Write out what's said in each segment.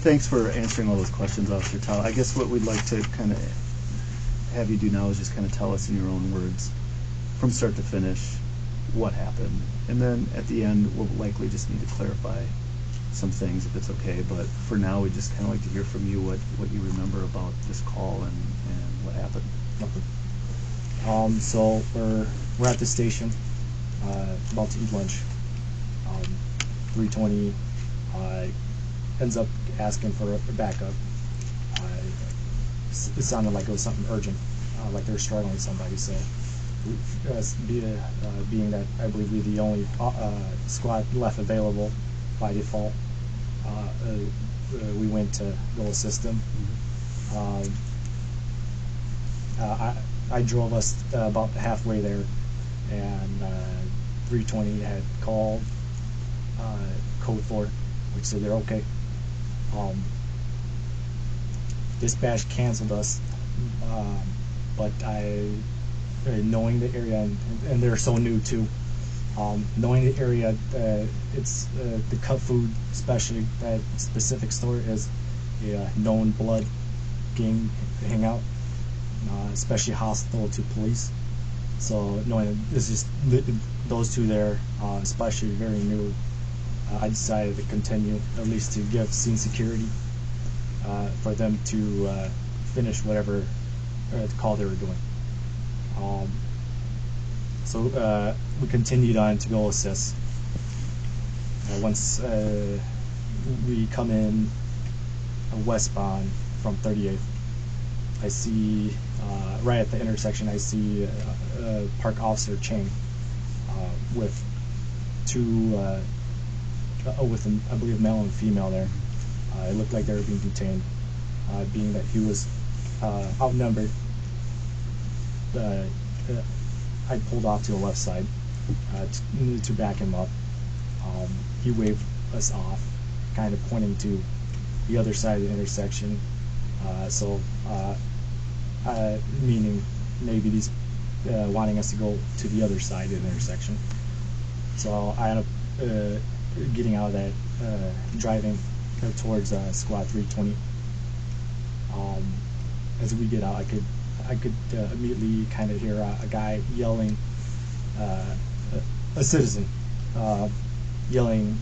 thanks for answering all those questions, Officer Tou. I guess what we'd like to kind of have you do now is just kind of tell us in your own words, from start to finish, what happened. And then at the end, we'll likely just need to clarify some things if it's okay. But for now, we'd just kind of like to hear from you what you remember about this call and what happened. So we're at the station, about to eat lunch. 320 ends up asking for a backup. It sounded like it was something urgent, like they were struggling with somebody. So, being that I believe we're the only squad left available by default, we went to go assist them. I drove us about halfway there, and 320 had called code 4, which said they're okay. Dispatch canceled us, but knowing the area, and they're so new too, knowing the area, it's the cut food, especially that specific store, is a known blood gang hangout, especially hostile to police. So knowing it's just those two there, especially very new, I decided to continue, at least to give scene security for them to finish whatever the call they were doing. So we continued on to go assist. Once we come in westbound from 38th, I see right at the intersection, I see Park Officer Chang with two, with I believe male and female there. It looked like they were being detained, being that he was outnumbered. I pulled off to the left side to back him up. He waved us off, kind of pointing to the other side of the intersection. Meaning maybe he's wanting us to go to the other side of the intersection. So I end up getting out of that, driving towards Squad 320. As we get out, I could immediately kind of hear a guy yelling, a citizen yelling,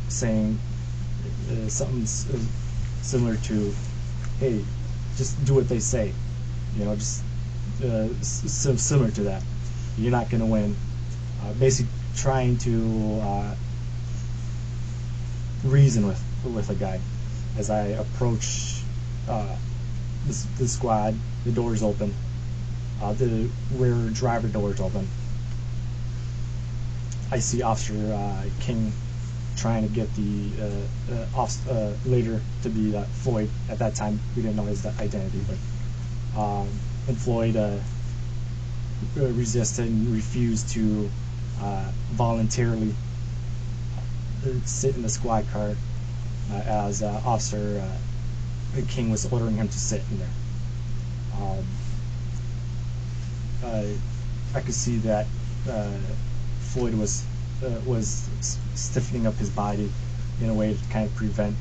saying something similar to, "Hey, just do what they say," just similar to that. You're not going to win. Basically, trying to reason with a guy. As I approach the squad, the doors open. The rear driver doors open. I see Officer King trying to get the later to be Floyd. At that time, we didn't know his identity, but and Floyd resisted and refused to voluntarily sit in the squad car as Officer King was ordering him to sit in there. I could see that Floyd was stiffening up his body in a way to kind of prevent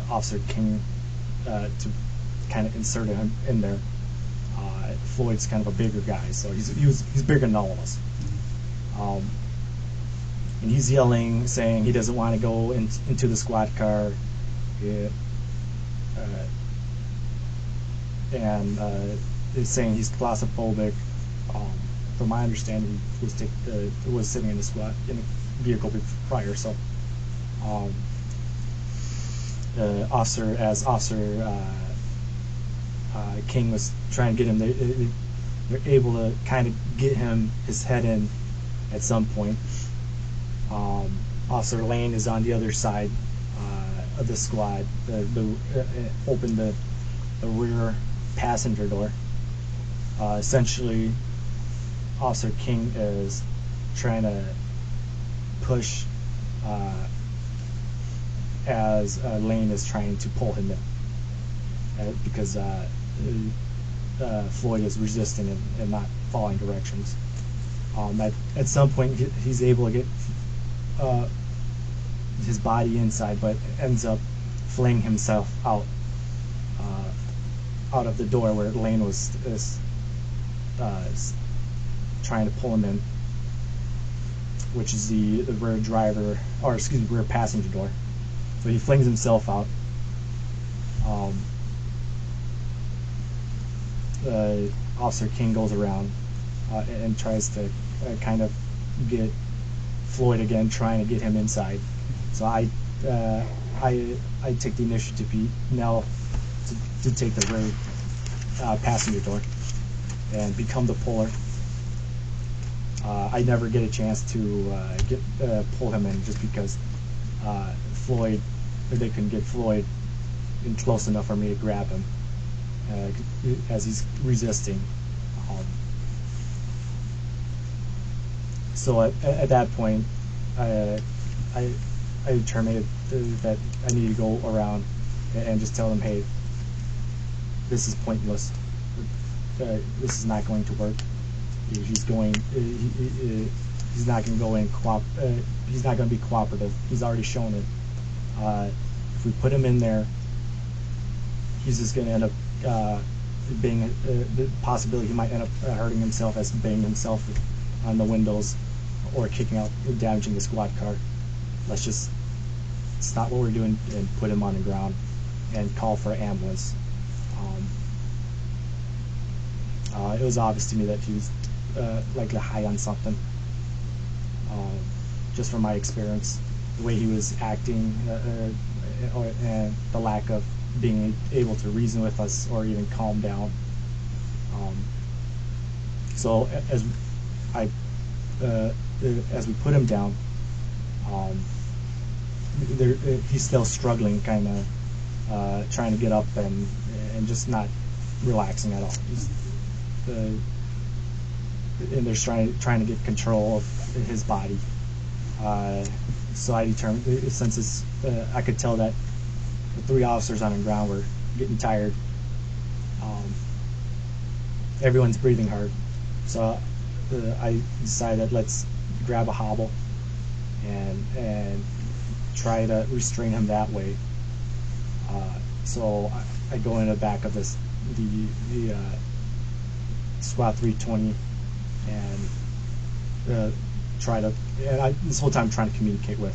Officer King to kind of insert him in there. Floyd's kind of a bigger guy, so he's bigger than all of us. And he's yelling, saying he doesn't want to go into the squad car, and is saying he's claustrophobic. From my understanding, he was sitting in a vehicle prior. So, Officer King was trying to get him. They're able to kind of get his head in at some point. Officer Lane is on the other side of the squad. Opened the rear passenger door. Essentially, Officer King is trying to push as Lane is trying to pull him in, because Floyd is resisting and not following directions. At some point, he's able to get his body inside, but ends up flinging himself out of the door where Lane was trying to pull him in, which is the rear driver, or excuse me, rear passenger door. So he flings himself out. Officer King goes around and tries to kind of get Floyd again, trying to get him inside. So I take the initiative now to take the rear passenger door and become the puller. I never get a chance to pull him in, just because they couldn't get Floyd in close enough for me to grab him as he's resisting. So at that point, I determined that I need to go around and just tell them, hey, this is pointless. This is not going to work. He's not going to go in. He's not going to be cooperative. He's already shown it. If we put him in there, he's just going to end up being the possibility he might end up hurting himself as banging himself on the windows or kicking out, damaging the squad car. Let's just stop what we're doing and put him on the ground and call for an ambulance. It was obvious to me that he was likely high on something, just from my experience, the way he was acting, and the lack of being able to reason with us or even calm down. So as we put him down, he's still struggling, kind of trying to get up and just not relaxing at all. And they're trying to get control of his body. So I determined, since I could tell that the 3 officers on the ground were getting tired. Everyone's breathing hard. So I decided, let's grab a hobble and try to restrain him that way. So I go in the back of the SWAT 320 and this whole time trying to communicate with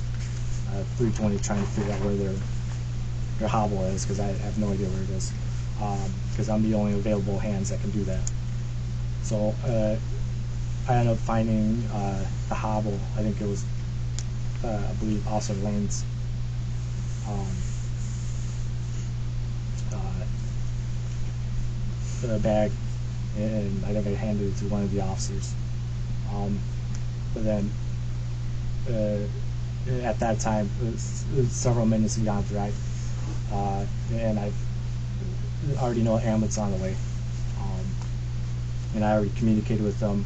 320, trying to figure out where their hobble is, because I have no idea where it is, because I'm the only available hands that can do that. So I ended up finding the hobble. I think it was, I believe, Officer Lane's bag, and I think I handed it to one of the officers. But then at that time, several minutes had gone through, and I already know an ambulance on the way, and I already communicated with them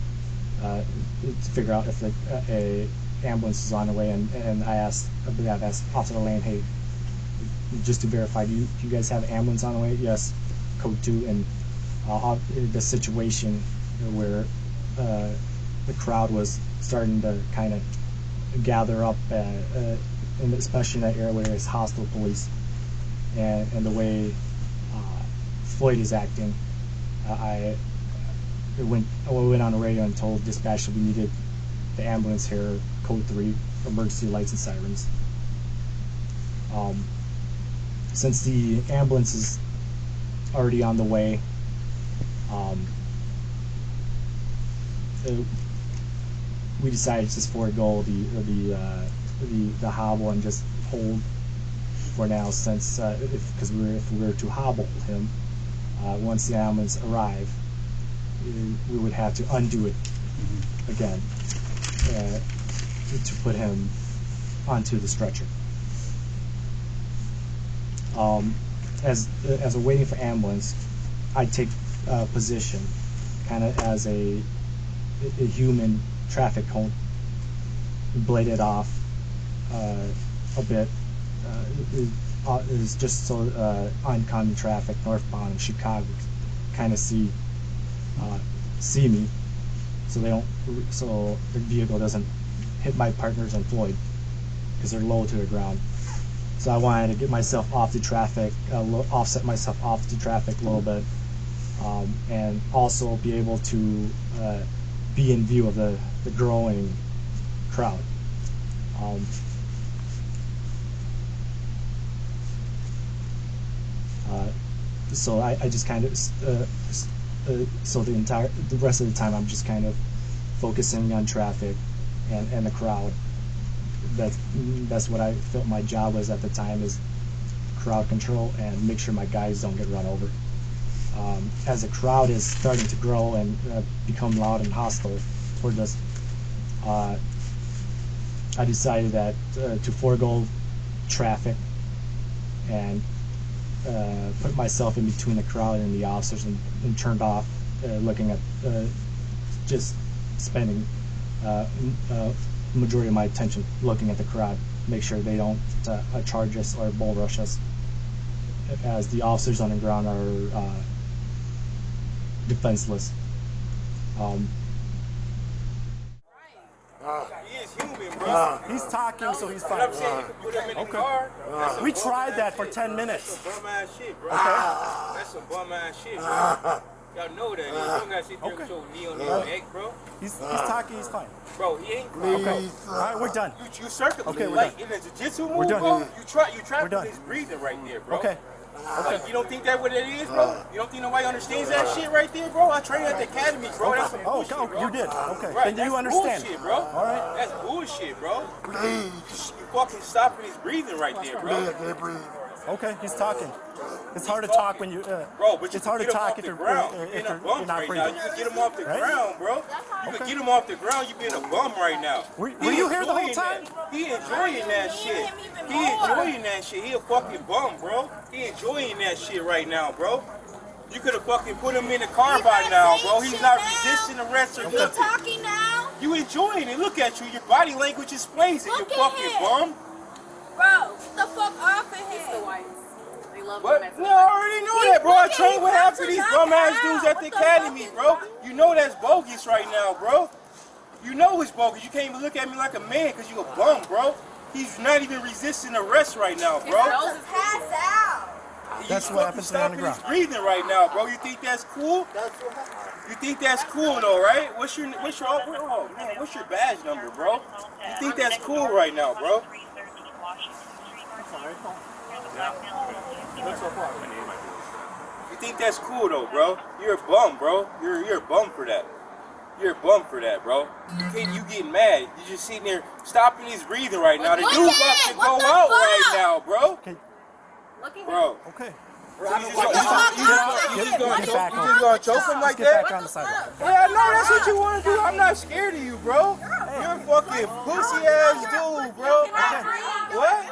to figure out if a ambulance is on the way, and I've asked Officer Lane, hey, just to verify, do you guys have an ambulance on the way? Yes, code 2, and the situation where the crowd was starting to kind of gather up, and especially in that area where there's hostile police, and the way Floyd is acting, I went on the radio and told dispatch that we needed the ambulance here, code 3, emergency lights and sirens. Since the ambulance is already on the way, we decided to just forego the hobble and just hold for now, since if we were to hobble him, once the ambulance arrived, we would have to undo it again to put him onto the stretcher. As we're waiting for ambulance, I take position kind of as a human traffic cone, bladed off a bit. Is just so oncoming traffic northbound in Chicago kind of see me, so the vehicle doesn't hit my partners and Floyd. because they're low to the ground. So I wanted to get myself off the traffic, offset myself off the traffic a little bit, and also be able to be in view of the growing crowd. So I just kind of so the rest of the time I'm just kind of focusing on traffic and the crowd. That's what I felt my job was at the time, is crowd control and make sure my guys don't get run over. As the crowd is starting to grow and become loud and hostile toward us, I decided that to forego traffic and put myself in between the crowd and the officers, and turned off looking at just spending majority of my attention looking at the crowd, make sure they don't charge us or bull rush us, as the officers on the ground are defenseless. He is human, bro. He's talking, so he's fine. I'm saying you can put him in the car. We tried that for 10 minutes. That's some bum ass shit, bro. That's some bum ass shit, bro. Y'all know that. You don't gotta sit there with your knee on your neck, bro. He's talking, he's fine. Bro, he ain't. Okay. All right, we're done. You circle. Okay, we're like done. in a jiu-jitsu move, We're done. bro. You try We're done. with his breathing right there, bro. Okay. Like, you don't think that what it is, bro? You don't think nobody understands that shit right there, bro? I trained at the academy, bro. That's some bullshit, bro. You did. Okay. Right, Then you that's understand. bullshit, bro. All right. That's bullshit, bro. You fucking stopping his breathing right there, bro. Okay, he's talking. It's hard to talk when you. Bro, but you it's hard can to get him talk off if the you're ground. if You're you're bum not right now. breathing. You can get him off the Right? ground, bro. You can get him off the ground. You being a bum right now. Were He you here the whole enjoying time? that. He enjoying that shit. He enjoying that shit. He a fucking bum, bro. He enjoying that shit right now, bro. You could have fucking put him in the car by now, bro. He's not resisting arrest or You nothing. talking now? You enjoying it. Look at you. Your body language explains it. You Look at fucking him. bum. Bro, get the fuck off of him. They love What? women. No, I already know that, bro. I He's trained with half of these fucking bum ass knockout. dudes at the What the academy, fuck is bro. wrong? You know that's bogus right now, bro. You know it's bogus. You can't even look at me like a man because you a bum, bro. He's not even resisting arrest right now, bro. Just pass out. That's what happens when you're on the ground. He's breathing right now, bro. You think that's cool? You think that's cool though, right? What's your oh man, what's your badge number, bro? You think that's cool right now, bro? You think that's cool though, bro? You're a bum, bro. You're a bum for that. You're a bum for that, bro. You getting mad. You just sitting there stopping his breathing right now. The Look dude at about it. to What go the out fuck? right now, bro. Okay. Look at Bro. Okay. You just gonna choke him like Get back that? on the sidewalk. Yeah, I know that's what you want to do. I'm not scared of you, bro. You're a fucking pussy ass dude, bro. What?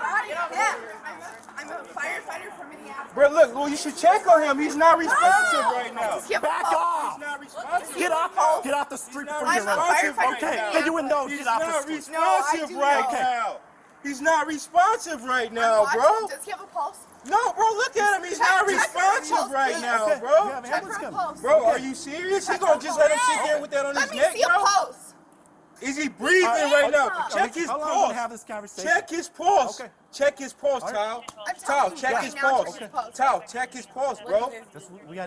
I'm a firefighter from Minneapolis. Bro, look, well, you should check on him. He's not responsive right now. Back off. He's not responsive. Get off the street before you He's run. not responsive Okay. right Then you now. would know. He's Get off not the street. responsive right now. He's not responsive right now, bro. Does he have a pulse? No, bro, look at him. He's not responsive right now, Okay. bro. You have Check ambulance for a coming. pulse. Bro, are you serious? He gonna just let him sit there with that on his Let me neck, see a bro? pulse. Is he breathing right now? Check his How long are we gonna have pulse. this conversation? Check his pulse. Okay. Check his pulse, All Tou. right. Tou, check his pulse. Tou, check his pulse, bro.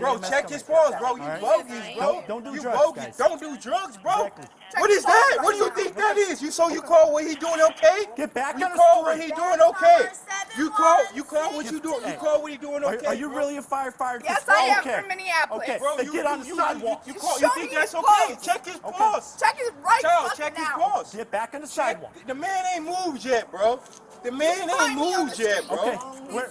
Bro, check his pulse, bro. You bogus, bro. Don't do you drugs, bogus. guys. Don't do drugs, bro. Exactly. What is that? What do you think that is? You call what he doing okay? Get back You on the call what street. he doing okay? You call what you doing? You call what he doing okay? Are you bro? really a firefighter? Yes, I am Okay. from Minneapolis. Okay. Bro, Then get on the sidewalk. You Show think me that's his okay? pulse. Check his pulse. Check his right Tou, fucking check his now. pulse. Get back on the sidewalk. The man ain't moved yet, bro. The man ain't Find me on moved the yet, street. bro. Okay. Where?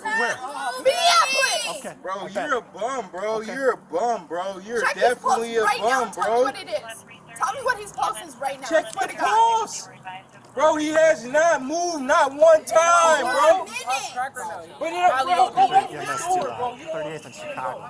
Minneapolis. Okay. Bro, Okay. you're a bum, bro. Okay. You're a bum, bro. You're Check his pulse definitely a right now. bum, Tell me bro. what it is. Tell me what his pulse is right now. Check Swear his to God. pulse. Bro, he has not moved not one time, bro. 1 minute. But go back in Yeah, the that's store, too bro. loud. 38th and Chicago.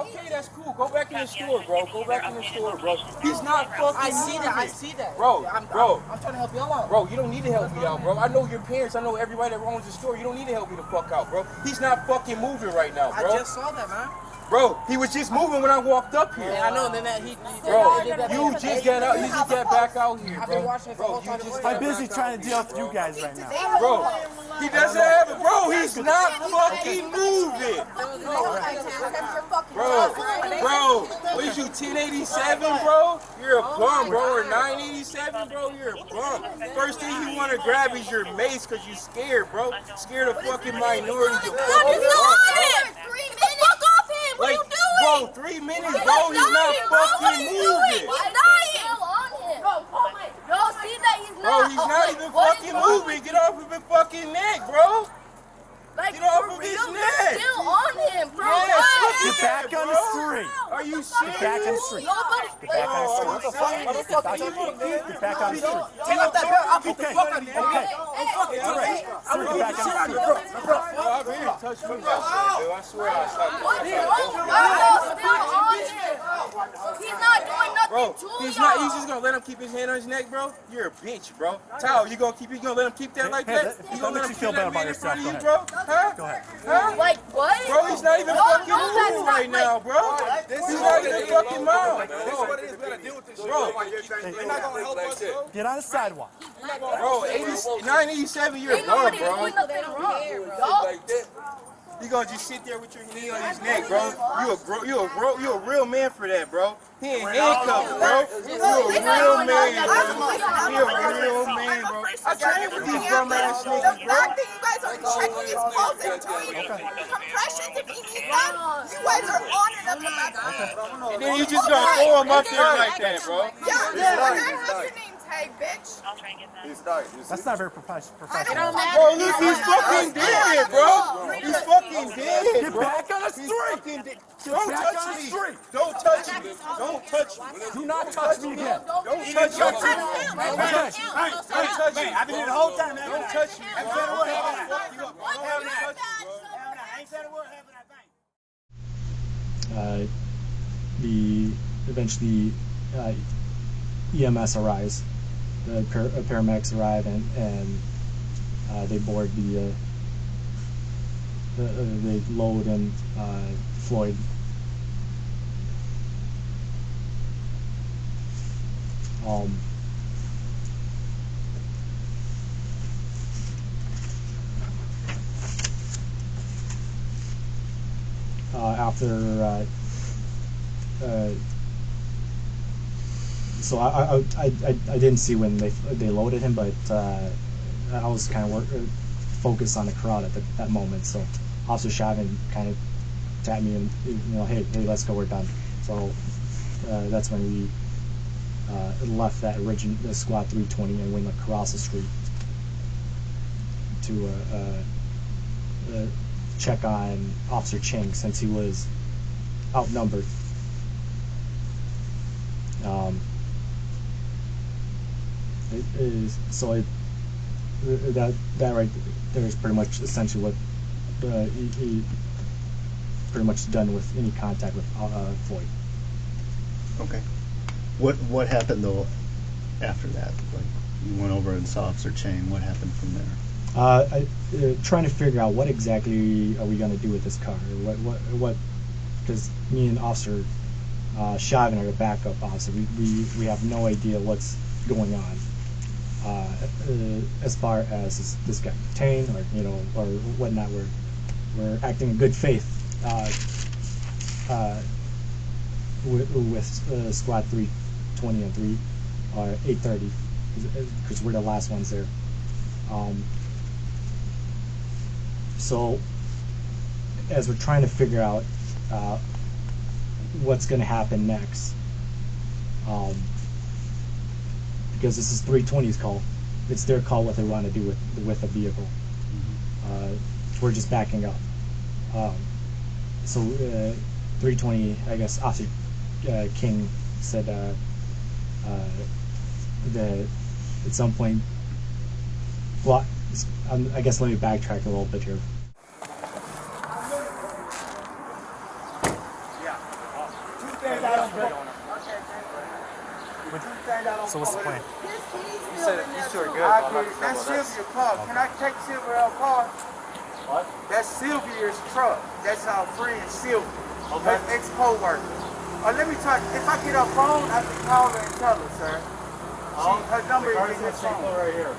Okay, that's cool. Go back in the store, bro. Go back in the store, bro. He's not fucking I see that. I moving. see that. Bro, I'm trying to help y'all out. Bro, you don't need to help me out, bro. I know your parents. I know everybody that owns the store. You don't need to help me the fuck out, bro. He's not fucking moving right now, I bro. just saw that, man. Bro, he was just moving when I walked up here. Yeah, I know. Then that he Bro, did that. you just got out. You just got back out here, I've been bro. watching for the whole time. I'm busy trying to deal with you guys right now. Bro, he doesn't have it. Bro, he's not fucking moving. Bro, what is you, 1087, bro? You're a bum, bro. Or 987, bro? You're a bum. First thing you want to grab is your mace because you scared, bro. Scared of fucking minorities. You fucking bum, bro. 3 minutes. Fuck off him. What are you doing? Bro, 3 minutes, bro. He's not fucking moving. He's dying. On him. No, see that he's not. Bro, he's not even fucking moving. Get off of his fucking neck, bro. Like, Get off for of his real, neck. you're still on him, bro. Yes, Why? Get back on the street. Are you serious? Get back on the street. Nobody. Get back on the street. Get back on the street. Take off that belt. I'll beat the Okay. fuck out of you. Okay. All right. Sir, get back on the street. Bro, I really touched me yesterday, dude. I swear I stopped. What's wrong? Bro, still on him. He's not doing nothing Bro, to he's y'all. not. He's just gonna let him keep his hand on his neck, bro. You're a bitch, bro. Tao, you gonna let him keep that like Hey, that? that- You gonna that let makes him you feel kill that bad about man in front of you, yourself. bro? Huh? Go ahead. Huh? Like, what? Bro, he's not even No, fucking no, that's moving not right now, bro. He's not even fucking moving. Bro, Get on the sidewalk. bro, 987, you're a Ain't bum, nobody bro. doing nothing wrong. Y'all You gonna just sit there with your knee on his neck, bro. You a real man for that, bro. He ain't handcuffed, bro. You a real man, bro. You a real man, bro. I train with these bum ass The niggas, bro. fact that you guys are checking his pulse and doing compressions if he needs them, you guys are honored up to that. And then you just gonna throw him up there like that, bro. Yeah, yeah, have your name tag, bitch. That's not very professional. Bro, look, he's fucking dead, bro. He's fucking dead, Get bro. back on the He's street. fucking dead. Don't back on touch the me. street. Don't touch me. Don't touch me. Do not touch me again. Don't touch me. Okay. Don't touch me. I've been here the whole time. Don't touch me. I ain't said a word. I ain't said a word. Eventually EMS arrives. The paramedics arrive and they board they load in Floyd. After so I didn't see when they loaded him, but I was kind of focused on the crowd at that moment. So Officer Chavin kind of tapped me and hey, let's go, we're done. So that's when we left that original Squad 320 and went across the street to check on Officer Ching since he was outnumbered. That right there is pretty much essentially what he pretty much done with any contact with Floyd. Okay. What happened though after that? Like you went over and saw Officer Chain. What happened from there? Trying to figure out what exactly are we going to do with this car. What? Because me and Officer Chavin are the backup officer. We have no idea what's going on. As far as is this guy detained or whatnot, we're acting in good faith with Squad 320 and 3 or 830 because we're the last ones there. So as we're trying to figure out what's going to happen next, because this is 320's call, it's their call what they want to do with the vehicle. We're just backing up. So 320, I guess Officer King said that at some point, well, I guess let me backtrack a little bit here. So what's the plan? You said you sure good. That's Sylvia's car. Can I take Sylvia's car? What? That's Sylvia's truck. That's our friend Sylvia. Her ex-co-worker. Let me try. If I get her phone, I can call her and tell her, sir. Her number is in the phone. right here.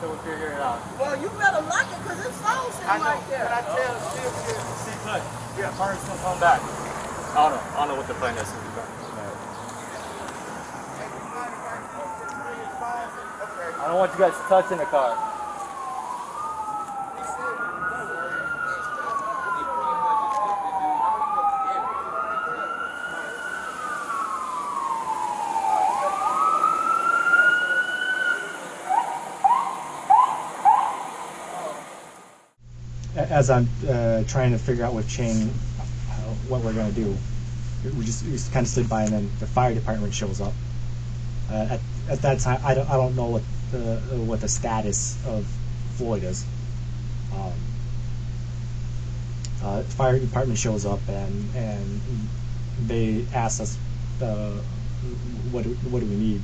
So we'll figure it out. Well, you better lock it because it's phone I sitting know. right there. Can I tell still here? See, good. Yeah, car's still coming back. I don't know what the plan is. I don't want you guys touching the car. As I'm trying to figure out with Chang what we're gonna do, we just kind of stood by, and then the fire department shows up. At that time, I don't know what the status of Floyd is. Fire department shows up, and they ask us what do we need,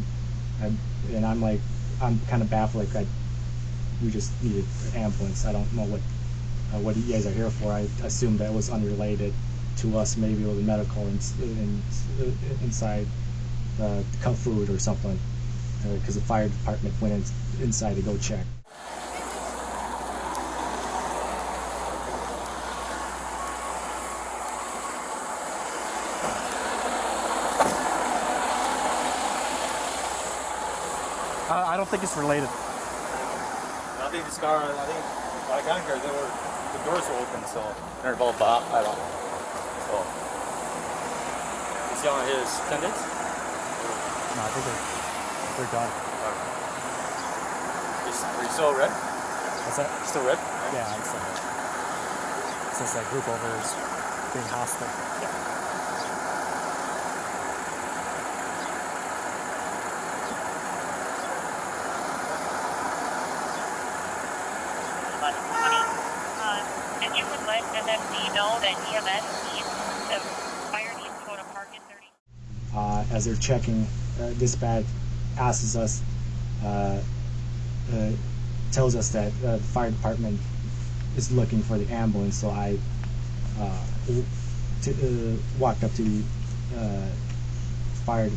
and I'm like, I'm kind of baffled, like we just needed an ambulance. I don't know what you guys are here for. I assumed that was unrelated to us, maybe with the medical inside cut food or something, because the fire department went inside to go check. I don't think it's related. I think this car, I think when I got here, the doors were open, so they're involved, but I don't know. So, is he on his attendance? No, I think they're done. Are you still red? What's that? Still red? Yeah, I'm still there. Since that group over is being hostile. If you would let MFD know that EMS needs, the fire needs to go to park in 30. As they're checking, dispatch asks us, tells us that the fire department is looking for the ambulance. So I walked up to the fire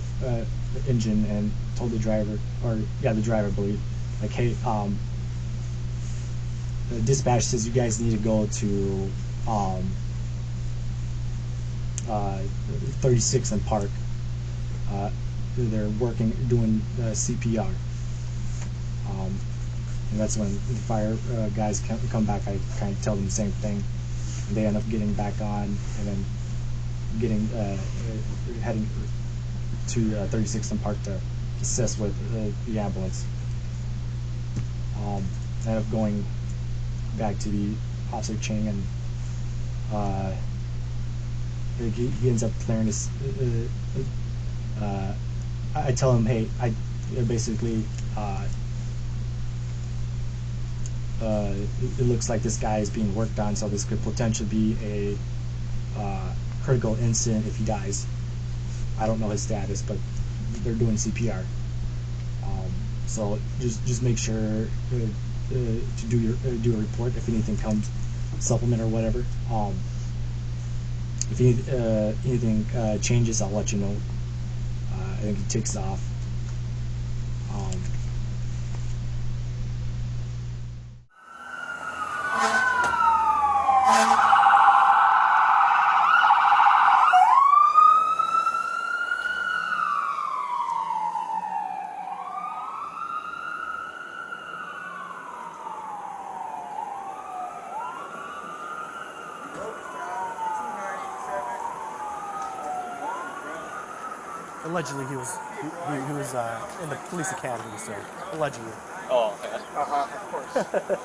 engine and told the driver, the driver, I believe, like, hey, the dispatch says you guys need to go to 36 and Park. They're doing CPR. And that's when the fire guys come back. I kind of tell them the same thing. And they end up getting back on, and then heading to 36 and Park to assist with the ambulance. End up going back to the Officer Chang, and he ends up clearing this. I tell him, hey, basically, it looks like this guy is being worked on, so this could potentially be a critical incident if he dies. I don't know his status, but they're doing CPR. So just make sure to do a report if anything comes, supplement or whatever. If anything changes, I'll let you know. I think he takes off. Allegedly, he was in the police academy, so allegedly. Oh, okay. Of course.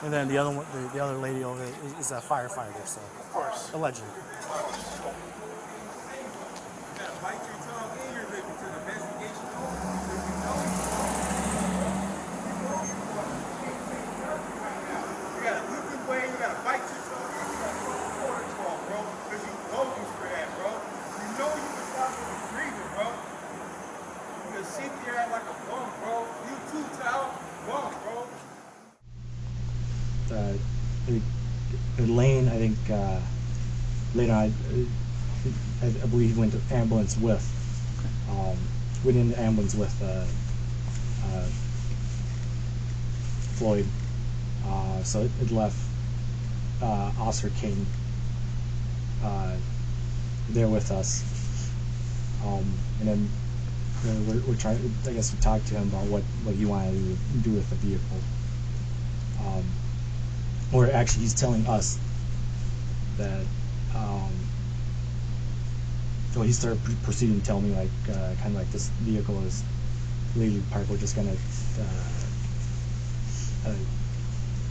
And then the other one, the other lady over there is a firefighter, so Of course. allegedly. Lane, I think, later on, I believe he went to ambulance with. Went in the ambulance with Floyd. So it left Officer King there with us. And then we're trying. I guess we talked to him about what he wanted to do with the vehicle. Or actually, he's telling us that. So he started proceeding to tell me like kind of like this vehicle is legally parked. We're just gonna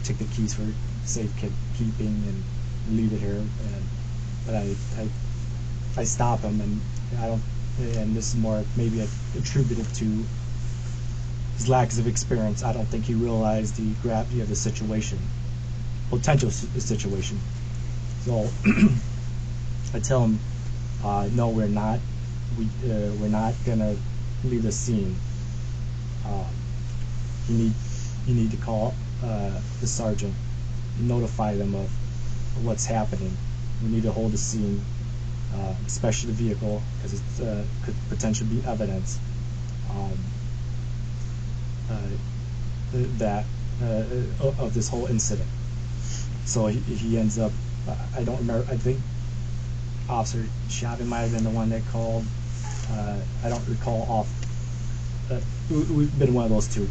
take the keys for safekeeping and leave it here. But I stop him, and I don't. And this is more maybe attributed to his lack of experience. I don't think he realized the gravity of the situation, potential situation. So I tell him, no, we're not. We're not gonna leave the scene. You need to call the sergeant, notify them of what's happening. We need to hold the scene, especially the vehicle, because it could potentially be evidence that of this whole incident. So he ends up. I don't remember. I think Officer Chavin might have been the one that called. I don't recall off. We've been one of those two.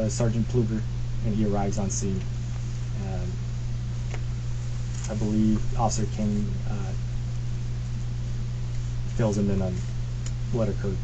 Sergeant Pluger, and he arrives on scene. I believe Officer King fills him in on what occurred.